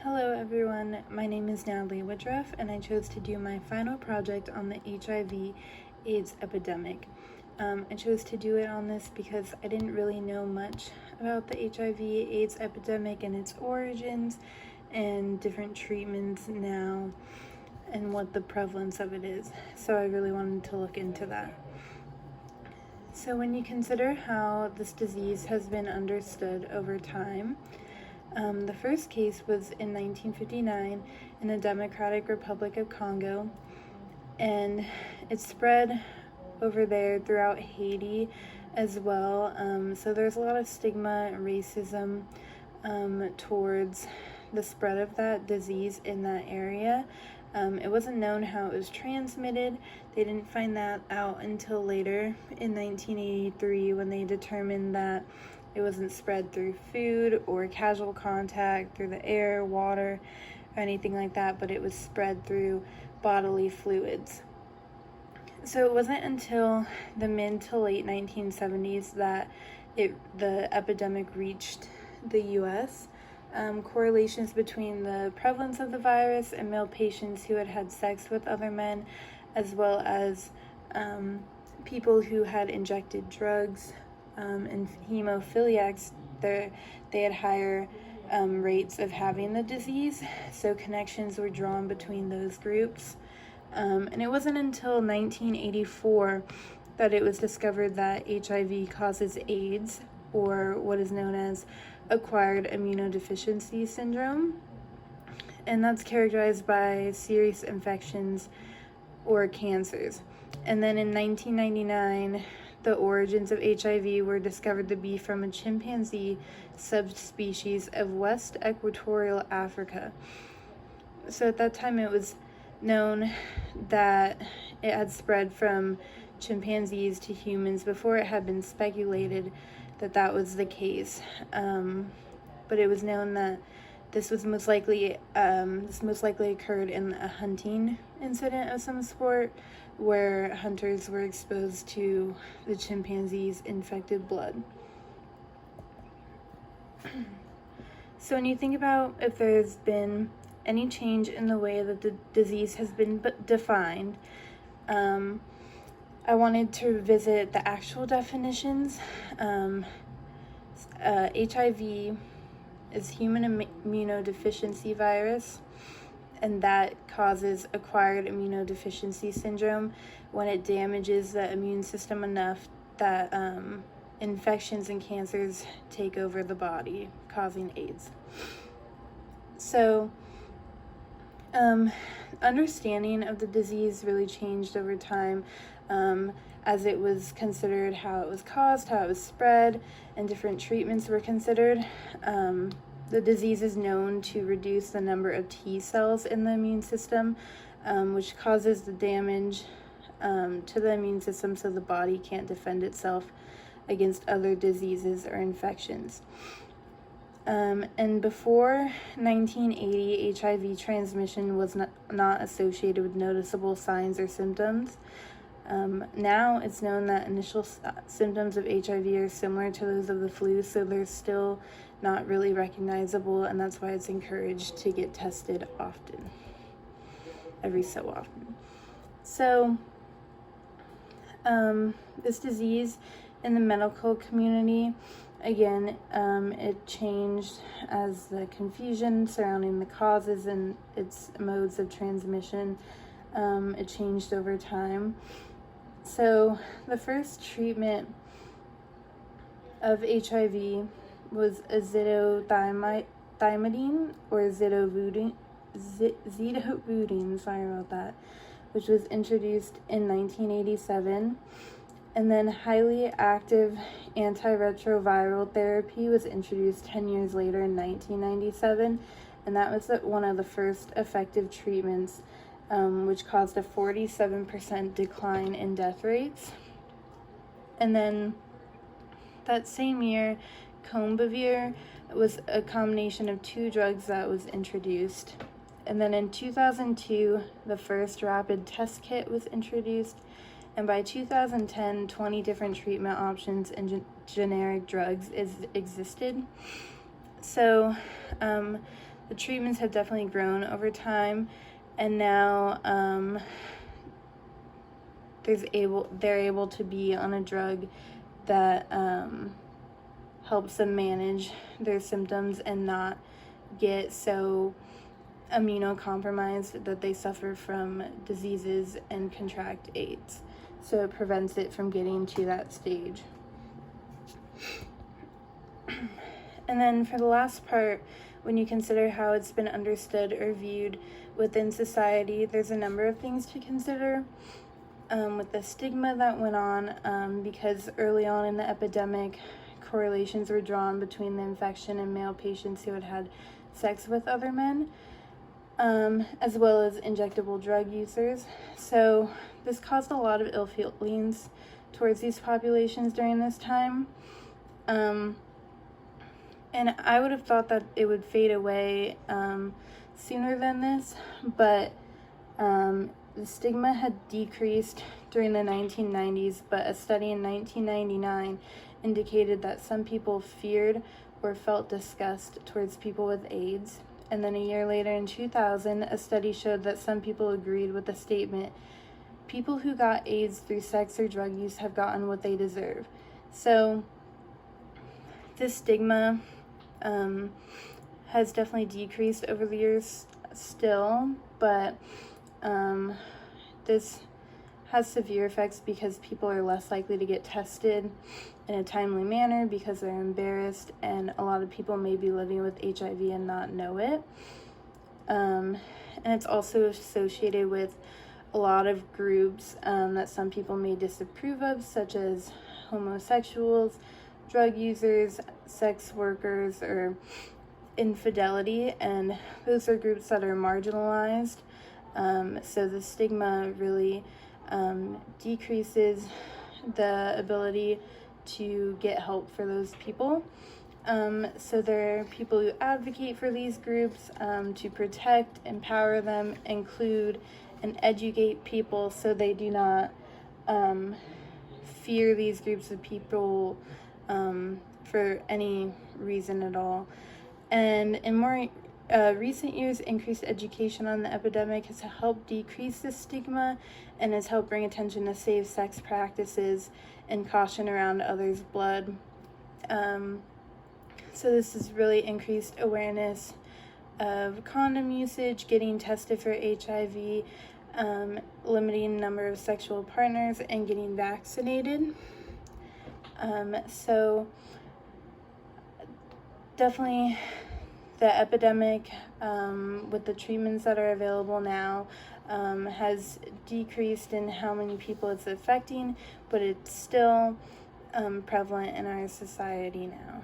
Hello everyone, my name is Natalie Woodruff and I chose to do my final project on the HIV/AIDS epidemic. I chose to do it on this because I didn't really know much about the HIV/AIDS epidemic and its origins and different treatments now and what the prevalence of it is. So I really wanted to look into that. So when you consider how this disease has been understood over time, the first case was in 1959 in the Democratic Republic of Congo, and it spread over there throughout Haiti as well. So there's a lot of stigma and racism towards the spread of that disease in that area. It wasn't known how it was transmitted. They didn't find that out until later in 1983 when they determined that it wasn't spread through food or casual contact, through the air, water, or anything like that, but it was spread through bodily fluids. So it wasn't until the mid to late 1970s that the epidemic reached the U.S. Correlations between the prevalence of the virus and male patients who had had sex with other men, as well as people who had injected drugs, and hemophiliacs, they had higher rates of having the disease, so connections were drawn between those groups. And it wasn't until 1984 that it was discovered that HIV causes AIDS, or what is known as acquired immunodeficiency syndrome, and that's characterized by serious infections or cancers. And then in 1999, the origins of HIV were discovered to be from a chimpanzee subspecies of West Equatorial Africa. So at that time it was known that it had spread from chimpanzees to humans before it had been speculated that that was the case. But it was known that this most likely occurred in a hunting incident of some sort, where hunters were exposed to the chimpanzee's infected blood. So when you think about if there's been any change in the way that the disease has been defined, I wanted to revisit the actual definitions. HIV is human immunodeficiency virus, and that causes acquired immunodeficiency syndrome when it damages the immune system enough that infections and cancers take over the body, causing AIDS. So understanding of the disease really changed over time, as it was considered how it was caused, how it was spread, and different treatments were considered. The disease is known to reduce the number of T cells in the immune system, which causes the damage to the immune system so the body can't defend itself against other diseases or infections. And before 1980, HIV transmission was not associated with noticeable signs or symptoms. Now it's known that initial symptoms of HIV are similar to those of the flu, so they're still not really recognizable, and that's why it's encouraged to get tested often, every so often. So this disease in the medical community, again, it changed as the confusion surrounding the causes and its modes of transmission, it changed over time. So the first treatment of HIV was azithromycin or zidovudine, sorry about that, which was introduced in 1987. And then highly active antiretroviral therapy was introduced 10 years later in 1997, and that was one of the first effective treatments, which caused a 47% decline in death rates. And then that same year, Combivir was a combination of two drugs that was introduced. And then in 2002, the first rapid test kit was introduced. And by 2010, 20 different treatment options and generic drugs existed. So the treatments have definitely grown over time, and now they're able to be on a drug that helps them manage their symptoms and not get so immunocompromised that they suffer from diseases and contract AIDS. So it prevents it from getting to that stage. And then for the last part, when you consider how it's been understood or viewed within society, there's a number of things to consider. With the stigma that went on, because early on in the epidemic, correlations were drawn between the infection and male patients who had had sex with other men, as well as injectable drug users. So this caused a lot of ill feelings towards these populations during this time. And I would have thought that it would fade away sooner than this, but the stigma had decreased during the 1990s, but a study in 1999 indicated that some people feared or felt disgust towards people with AIDS. And then a year later, in 2000, a study showed that some people agreed with the statement, "People who got AIDS through sex or drug use have gotten what they deserve." So this stigma has definitely decreased over the years still, but this has severe effects because people are less likely to get tested in a timely manner because they're embarrassed, and a lot of people may be living with HIV and not know it. And it's also associated with a lot of groups that some people may disapprove of, such as homosexuals, drug users, sex workers, or infidelity, and those are groups that are marginalized. So the stigma really decreases the ability to get help for those people. So there are people who advocate for these groups to protect, empower them, include, and educate people so they do not fear these groups of people for any reason at all. And in more recent years, increased education on the epidemic has helped decrease the stigma and has helped bring attention to safe sex practices and caution around others' blood. So this has really increased awareness of condom usage, getting tested for HIV, limiting the number of sexual partners, and getting vaccinated. So definitely the epidemic, with the treatments that are available now, has decreased in how many people it's affecting, but it's still prevalent in our society now.